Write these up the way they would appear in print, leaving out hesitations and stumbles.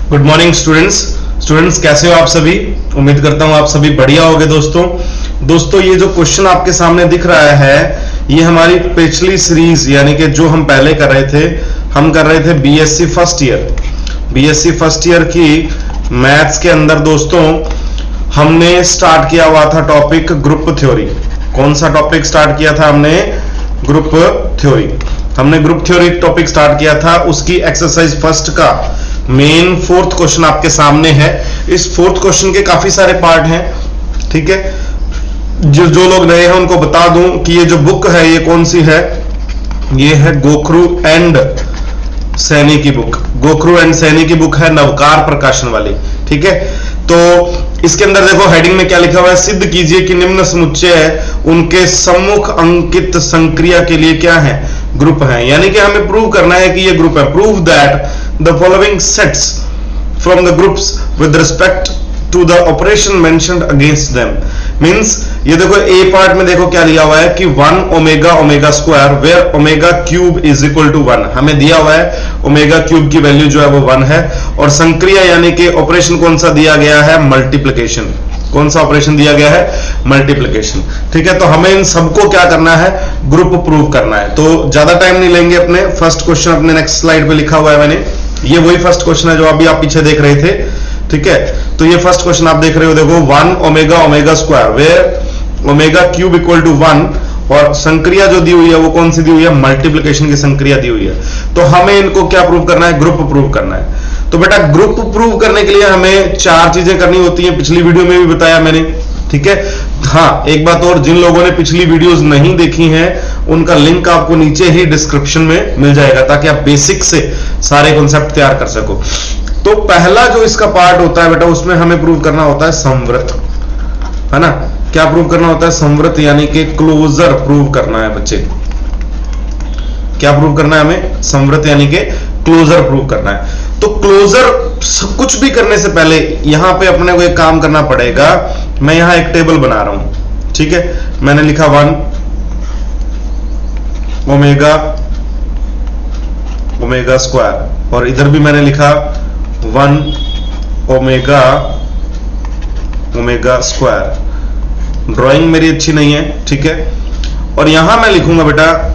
Good morning students कैसे हो आप सभी। उम्मीद करता हूं आप सभी बढ़िया होंगे। दोस्तों ये जो क्वेश्चन आपके सामने दिख रहा है ये हमारी पिछली सीरीज यानी कि जो हम पहले कर रहे थे बीएससी फर्स्ट ईयर की मैथ्स के अंदर दोस्तों हमने स्टार्ट किया हुआ था टॉपिक ग्रुप थ्योरी। कौन सा टॉपिक स्टार्ट किया था हमने? Group theory. हमने ग्रुप थ्योरी टॉपिक स्टार्ट किया था। उसकी एक्सरसाइज फर्स्ट का मेन फोर्थ क्वेश्चन आपके सामने है। इस फोर्थ क्वेश्चन के काफी सारे पार्ट हैं, ठीक है। जो लोग नए हैं उनको बता दूं कि ये जो बुक है ये कौन सी है? ये है गोखरू एंड सैनी की बुक। गोखरू एंड सैनी की बुक है, नवकार प्रकाशन वाली, ठीक है। तो इसके अंदर देखो हेडिंग में क्या लिखा हुआ है? सिद्ध कीजिए कि निम्न समुच्चय उनके सम्मुख अंकित संक्रिया के लिए क्या है? ग्रुप है। यानी कि हमें प्रूव करना है कि ये ग्रुप है। Prove that the following sets from the groups with respect to the operation mentioned against them. Means ये देखो ए पार्ट में देखो क्या लिया हुआ है कि 1 omega omega square where omega cube is equal to 1। हमें दिया हुआ है ओमेगा क्यूब की वैल्यू जो है वो 1 है। और संक्रिया यानी कि ऑपरेशन कौन सा दिया गया है? मल्टीप्लिकेशन। कौन सा ऑपरेशन दिया गया है? मल्टीप्लिकेशन, ठीक है। तो हमें इन सबको क्या करना है? ग्रुप प्रूव करना है। तो ज्यादा टाइम नहीं लेंगे। अपने फर्स्ट क्वेश्चन अपने नेक्स्ट स्लाइड पे लिखा हुआ है मैंने, ये वही फर्स्ट क्वेश्चन है जो अभी आप पीछे देख रहे थे, ठीक है। तो ये फर्स्ट क्वेश्चन आप देख रहे हो, देखो 1 omega omega square where omega cube equal to 1 और संक्रिया जो दी हुई है वो कौन सी दी हुई है? मल्टीप्लिकेशन की संक्रिया दी हुई है। तो हमें इनको क्या प्रूव करना है? ग्रुप प्रूव करना है। तो बेटा ग्रुप प्रूव करने के लिए हमें 4 चीजें करनी होती हैं। पिछली वीडियो में भी बताया मैंने, ठीक है। हाँ, एक बात और, जिन लोगों ने पिछली वीडियोस नहीं देखी हैं उनका लिंक आपको नीचे ही डिस्क्रिप्शन में मिल जाएगा ताकि आप बेसिक से सारे कॉन्सेप्ट तैयार कर सको। तो पहला जो इसका पार्ट होता है बेटा उसमें हमें प्रूव करना होता है संवृत, है ना। क्या प्रूव करना होता है? संवृत यानी कि क्लोजर प्रूव करना है बच्चे। क्या प्रूव करना है हमें? संवृत यानी कि क्लोजर प्रूव करना है। तो क्लोजर कुछ भी करने से पहले यहां पे अपने को एक काम करना पड़ेगा। मैं यहां एक टेबल बना रहा हूं, ठीक है। मैंने लिखा 1 ओमेगा ओमेगा स्क्वायर और इधर भी मैंने लिखा 1 ओमेगा ओमेगा स्क्वायर। ड्राइंग मेरी अच्छी नहीं है, ठीक है। और यहां मैं लिखूंगा बेटा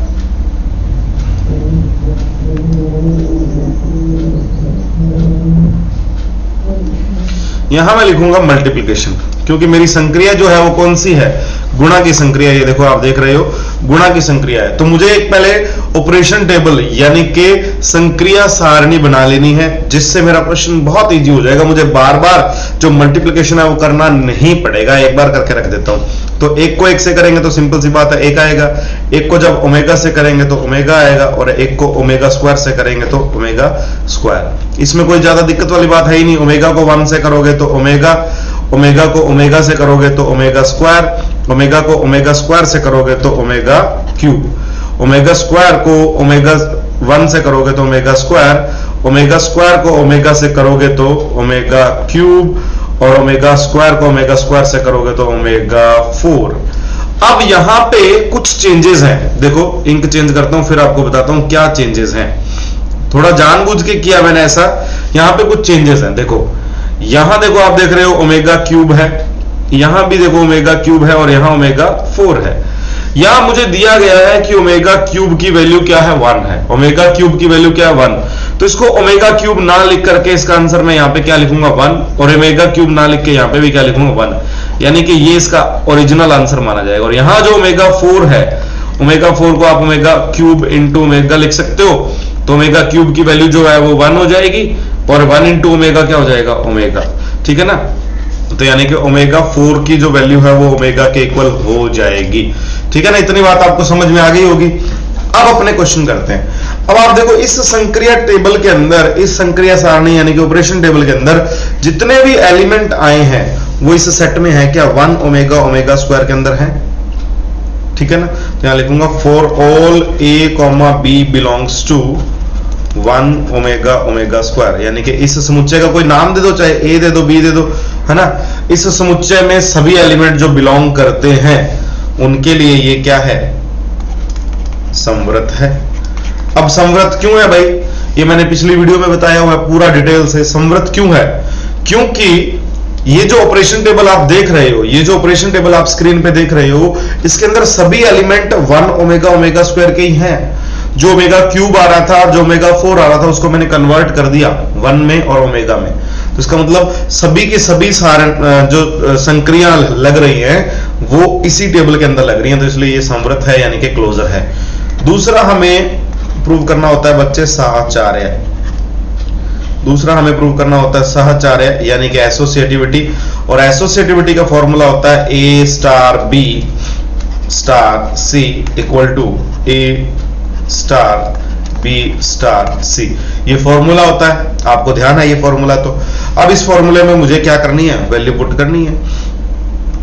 यहां मैं लिखूंगा मल्टीप्लिकेशन, क्योंकि मेरी संक्रिया जो है वो कौन सी है? गुणा की संक्रिया। ये देखो आप देख रहे हो गुणा की संक्रिया है। तो मुझे एक पहले ऑपरेशन टेबल यानी कि संक्रिया सारणी बना लेनी है, जिससे मेरा प्रश्न बहुत इजी हो जाएगा। मुझे बार बार जो मल्टीप्लिकेशन है वो करना नहीं पड़ेगा। एक बार करके रख देता हूं। तो एक को एक से करेंगे तो सिंपल सी बात है एक आएगा। एक को जब ओमेगा से करेंगे तो ओमेगा आएगा और एक को ओमेगा स्क्वायर से करेंगे तो ओमेगा स्क्वायर। इसमें कोई ज्यादा दिक्कत वाली बात है ही नहीं। ओमेगा को 1 से करोगे तो ओमेगा, ओमेगा को ओमेगा से करोगे तो ओमेगा स्क्वायर, ओमेगा को ओमेगा स्क्वायर से करोगे तो ओमेगा क्यूब, ओमेगा स्क्वायर को ओमेगा 1 से करोगे तो ओमेगा स्क्वायर, ओमेगा स्क्वायर को ओमेगा से करोगे तो ओमेगा क्यूब और ओमेगा स्क्वायर को ओमेगा स्क्वायर से करोगे तो ओमेगा 4। अब यहां पे कुछ चेंजेस हैं। देखो इंक चेंज करता हूं फिर आपको बताता हूं क्या चेंजेस हैं। थोड़ा जानबूझ के किया मैंने ऐसा। यहां पे कुछ चेंजेस हैं। देखो यहां देखो आप देख रहे हो ओमेगा क्यूब है, यहां भी देखो ओमेगा क्यूब है और यहां ओमेगा 4 है। यहां मुझे दिया गया है कि ओमेगा क्यूब की वैल्यू क्या है? 1 है। ओमेगा क्यूब की वैल्यू क्या है? 1। तो इसको ओमेगा क्यूब ना लिख करके इसका आंसर मैं यहां पे क्या लिखूंगा? 1। और ओमेगा क्यूब ना लिख के यहां पे भी क्या लिखूंगा? 1। यानी कि ये इसका ओरिजिनल आंसर माना जाएगा। और यहां जो ओमेगा 4 है, ओमेगा 4 को आप ओमेगा क्यूब इंटू ओमेगा लिख सकते हो। तो ओमेगा क्यूब की वैल्यू जो है वो 1 हो जाएगी और 1 इंटू ओमेगा क्या हो जाएगा? ओमेगा, ठीक है ना। तो यानी कि ओमेगा 4 की जो वैल्यू है वो ओमेगा के इक्वल हो जाएगी, ठीक है ना। इतनी बात आपको समझ में आ गई होगी। अब अपने क्वेश्चन करते हैं। अब आप देखो इस संक्रिया टेबल के अंदर, इस संक्रिया सारणी यानी कि ऑपरेशन टेबल के अंदर जितने भी एलिमेंट आए हैं वो इस सेट में है क्या? 1 ओमेगा ओमेगा स्क्वायर के अंदर है, ठीक है ना। तो यहां लिखूंगा for all a, b belongs to 1 omega omega square. यानी कि इस समुच्चय का कोई नाम दे दो, चाहे ए दे दो, बी दे दो, है ना। इस समुच्चय में सभी एलिमेंट जो बिलोंग करते हैं उनके लिए ये क्या है? संवृत है। अब संवृत क्यों है भाई? ये मैंने पिछली वीडियो में बताया हुआ है पूरा डिटेल से। समवृत्त क्यों है? क्योंकि ये जो ऑपरेशन टेबल आप देख रहे हो, ये जो ऑपरेशन टेबल आप स्क्रीन पे देख रहे हो, इसके अंदर सभी एलिमेंट 1 ओमेगा ओमेगा स्क्वायर के ही हैं। जो ओमेगा क्यूब आ रहा था और जो ओमेगा 4 आ रहा था उसको मैंने कन्वर्ट कर दिया 1 में और ओमेगा में। तो इसका मतलब सभी की सभी जो संक्रियां लग रही हैं वो इसी टेबल के अंदर लग रही हैं, तो इसलिए ये समवृत्त है यानी कि क्लोजर है। दूसरा हमें प्रूव करना होता है बच्चे साहचर्य। दूसरा हमें प्रूव करना होता है साहचर्य यानी कि एसोसिएटिविटी, और एसोसिएटिविटी का फॉर्मूला होता है A star B star C equal to A star B star C। ये फॉर्मूला होता है, आपको ध्यान है ये फॉर्मूला। तो अब इस फॉर्मूले में मुझे क्या करनी है? वैल्यू पुट करनी है।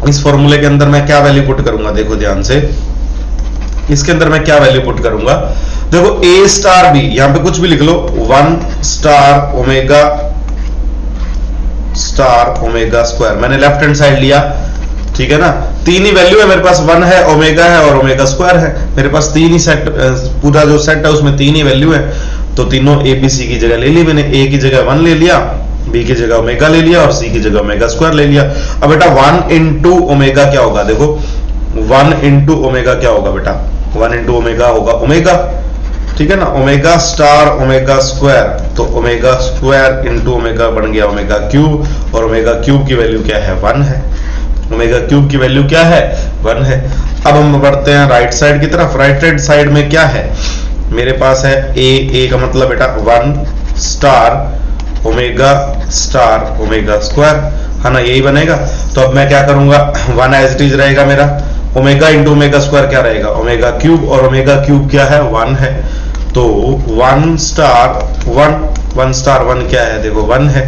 इस फॉर्मूले के अंदर मैं क्या वैल्यू पुट करूंगा? देखो ध्यान से, इसके अंदर मैं क्या वैल्यू पुट करूंगा? देखो A स्टार B, यहां पे कुछ भी लिख लो, 1 स्टार ओमेगा स्क्वायर। मैंने लेफ्ट हैंड साइड लिया, ठीक है ना। तीन ही वैल्यू है मेरे पास, 1 है, ओमेगा है और ओमेगा स्क्वायर है। मेरे पास तीन ही सेट, पूरा जो सेट है उसमें तीन ही वैल्यू है, तो तीनों A B C की जगह ले ली मैंने। A की जगह 1 ले लिया, B की जगह ओमेगा ले लिया और C की जगह ओमेगा स्क्वायर ले लिया। अब बेटा 1 इंटू ओमेगा क्या होगा? देखो 1 इंटू ओमेगा क्या होगा बेटा? 1 इंटू ओमेगा होगा ओमेगा, ठीक है ना। ओमेगा स्टार ओमेगा स्क्वायर, तो ओमेगा स्क्वायर इंटू ओमेगा बन गया ओमेगा क्यूब, और ओमेगा क्यूब की वैल्यू क्या है? 1 है। ओमेगा क्यूब की वैल्यू क्या है? 1 है। अब हम बढ़ते हैं राइट साइड की तरफ। राइट हैंड साइड में क्या है मेरे पास? है A का मतलब बेटा 1 स्टार ओमेगा स्क्वायर, है ना, यही बनेगा। तो अब मैं क्या करूंगा? 1 एज इट इज रहेगा मेरा। ओमेगा इंटू ओमेगा स्क्वायर क्या रहेगा? ओमेगा क्यूब, और ओमेगा क्यूब क्या है? 1 है। तो 1 स्टार 1 क्या है? देखो 1 है।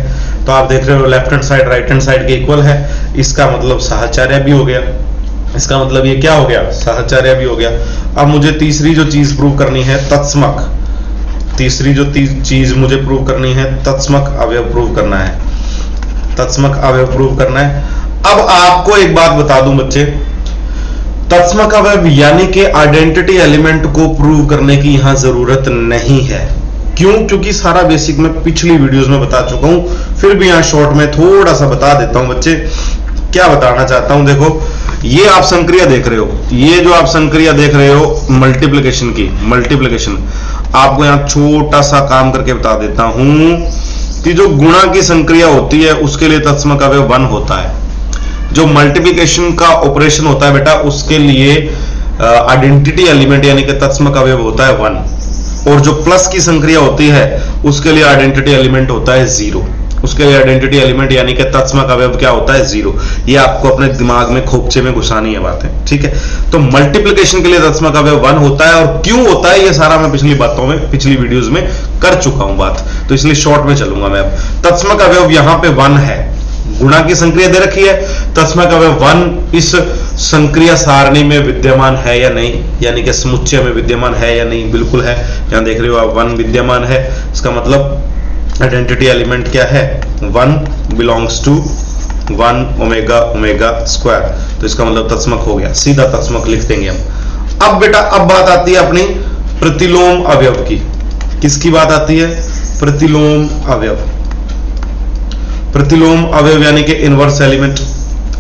तो आप देख रहे हो left hand side right hand side के इक्वल है। इसका मतलब साहचर्य भी हो गया। इसका मतलब ये क्या हो गया? साहचर्य भी हो गया। अब मुझे तीसरी जो चीज प्रूव करनी है, तत्समक। तीसरी जो चीज मुझे प्रूव करनी है, तत्समक अवयव प्रूव करना है। तत्समक अवयव प्रूव करना है। अब आपको एक बात बता दूं बच्चे, तत्समक अवयव यानी कि आइडेंटिटी एलिमेंट को प्रूव करने की यहां जरूरत नहीं है। क्यों? क्योंकि सारा बेसिक मैं पिछली वीडियोस में बता चुका हूं, फिर भी यहां शॉर्ट में थोड़ा सा बता देता हूं बच्चे। क्या बताना चाहता हूं? देखो ये आप संक्रिया देख रहे हो, ये जो आप संक्रिया देख रहे हो मल्टीप्लिकेशन की, मल्टीप्लिकेशन। आपको यहां छोटा सा काम करके बता देता हूं कि जो गुणा की संक्रिया होती है उसके लिए तत्समक अवयव 1 होता है। जो मल्टीप्लिकेशन का ऑपरेशन होता है बेटा उसके लिए आइडेंटिटी एलिमेंट यानी कि तत्समक अवयव होता है 1, और जो प्लस की संक्रिया होती है उसके लिए आइडेंटिटी एलिमेंट होता है 0। उसके लिए आइडेंटिटी एलिमेंट यानी कि तत्समक अवयव क्या होता है? 0। ये आपको अपने दिमाग में खोपचे में घुसानी है बातें, ठीक है। तो मल्टीप्लिकेशन के लिए तत्समक अवयव 1 होता है, और क्यों होता है ये सारा मैं पिछली बातों में, पिछली वीडियोस में कर चुका हूं बात, तो इसलिए शॉर्ट में चलूंगा मैं। अब तत्समक अवयव यहां पे 1 है, गुणा की संक्रिया दे रखी है, तत्समक अवयव 1 इस संक्रिया सारणी में विद्यमान है या नहीं, यानी कि समुच्चय में विद्यमान है या नहीं? बिल्कुल है। यहां देख रहे हो आप 1 विद्यमान है। इसका मतलब आइडेंटिटी एलिमेंट क्या है? 1 बिलोंग्स टू 1 ओमेगा स्क्वायर। तो इसका मतलब तत्समक हो गया, सीधा तत्समक लिख देंगे हम। अब बेटा अब बात आती है अपनी प्रतिलोम अवयव की। किसकी बात आती है? प्रतिलोम अवयव। प्रतिलोम अवयव यानी कि इनवर्स एलिमेंट,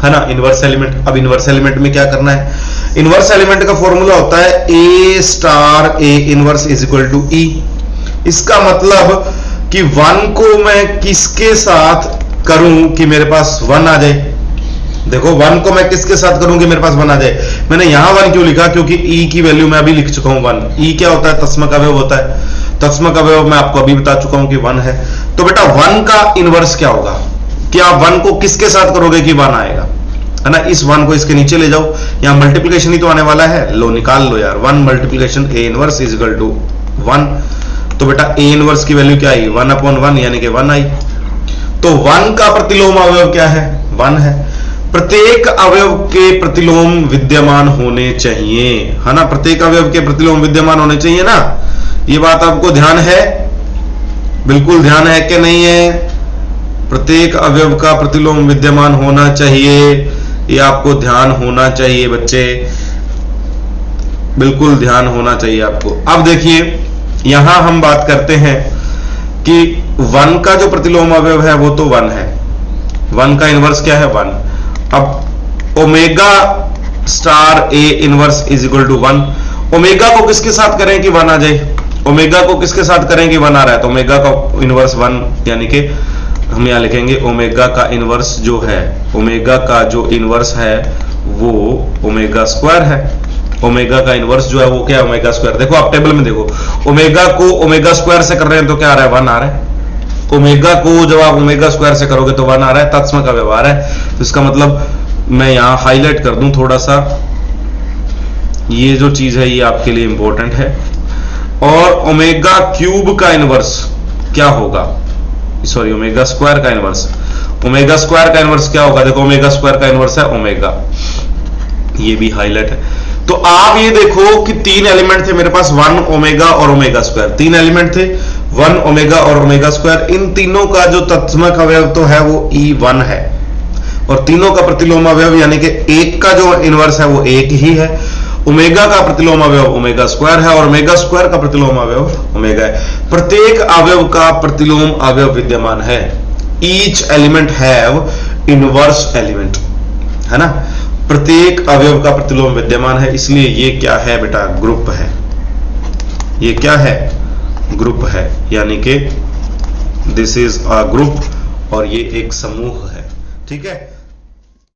है ना, इनवर्स एलिमेंट। अब इनवर्स एलिमेंट में क्या करना है? इनवर्स एलिमेंट का फॉर्मूला होता है A star A inverse is equal to E। इसका मतलब कि 1 को मैं किसके साथ करूं कि मेरे पास 1 आ जाए? देखो 1 को मैं किसके साथ करूं कि मेरे पास 1 आ जाए? मैंने यहां 1 क्यों लिखा? क्योंकि E की वैल्यू मैं अभी लिख चुका हूं 1। E क्या होता है? तत्समक अवयव होता है। तत्समक अवयव मैं आपको अभी बता चुका हूं कि 1 है। तो बेटा 1 का इनवर्स क्या होगा? कि आप 1 को किसके साथ करोगे कि 1 आएगा, है ना। इस 1 को इसके नीचे ले जाओ, यहां मल्टीप्लिकेशन ही तो आने वाला है। लो निकाल लो यार, 1 multiplication A inverse is equal to 1। तो बेटा A इनवर्स की वैल्यू क्या आई? 1/1 यानी कि 1 आई। तो 1 का प्रतिलोम अवयव क्या है? 1 है। प्रत्येक अवयव के प्रतिलोम विद्यमान होने चाहिए, है ना। प्रत्येक अवयव के प्रतिलोम विद्यमान होने चाहिए ना। ये बात आपको ध्यान है? बिल्कुल ध्यान है कि नहीं है? प्रत्येक अवयव का प्रतिलोम विद्यमान होना चाहिए, ये आपको ध्यान होना चाहिए बच्चे, बिल्कुल ध्यान होना चाहिए आपको। अब देखिए यहां हम बात करते हैं कि 1 का जो प्रतिलोम अवयव है वो तो 1 है, 1 का इनवर्स क्या है 1। अब omega star A inverse is equal to 1। Omega को किसके साथ करें कि 1 आ जाए, ओमेगा को किसके साथ करें कि 1 आ रहा है, तो ओमेगा का इनवर्स 1, यानी कि हम यहां लिखेंगे ओमेगा का इनवर्स जो है, ओमेगा का जो इनवर्स है वो ओमेगा स्क्वायर है। ओमेगा का इनवर्स जो है वो क्या है, ओमेगा स्क्वायर। देखो आप टेबल में देखो, ओमेगा को ओमेगा स्क्वायर से कर रहे हैं तो क्या आ रहा है 1 आ रहा है। ओमेगा को जब आप ओमेगा स्क्वायर से करोगे तो 1 आ रहा है, तत्सम का व्यवहार है। तो इसका मतलब मैं यहां हाईलाइट कर दूं थोड़ा सा, ये जो चीज है ये आपके लिए इंपॉर्टेंट है। और ओमेगा क्यूब का इनवर्स क्या होगा, सॉरी ओमेगा स्क्वायर का इनवर्स, ओमेगा स्क्वायर का इनवर्स क्या होगा, देखो ओमेगा स्क्वायर का इनवर्स है ओमेगा, ये भी हाईलाइट है। तो आप ये देखो कि 3 एलिमेंट थे मेरे पास, 1 ओमेगा और ओमेगा स्क्वायर, 3 एलिमेंट थे 1 ओमेगा और ओमेगा स्क्वायर। इन तीनों का जो तत्समक अवयव तो है वो E1 है, और तीनों का प्रतिलोम अवयव यानी कि एक का जो इनवर्स है वो 1 ही है। ओमेगा का प्रतिलोम अवयव ओमेगा स्क्वायर है, और ओमेगा स्क्वायर का प्रतिलोम अवयव ओमेगा है। प्रत्येक अवयव का प्रतिलोम अवयव विद्यमान है। Each element have inverse element, है ना। प्रत्येक अवयव का प्रतिलोम विद्यमान है, इसलिए ये क्या है बेटा, ग्रुप है। ये क्या है, ग्रुप है, यानी कि दिस इज अ ग्रुप, और ये एक समूह है, ठीक है।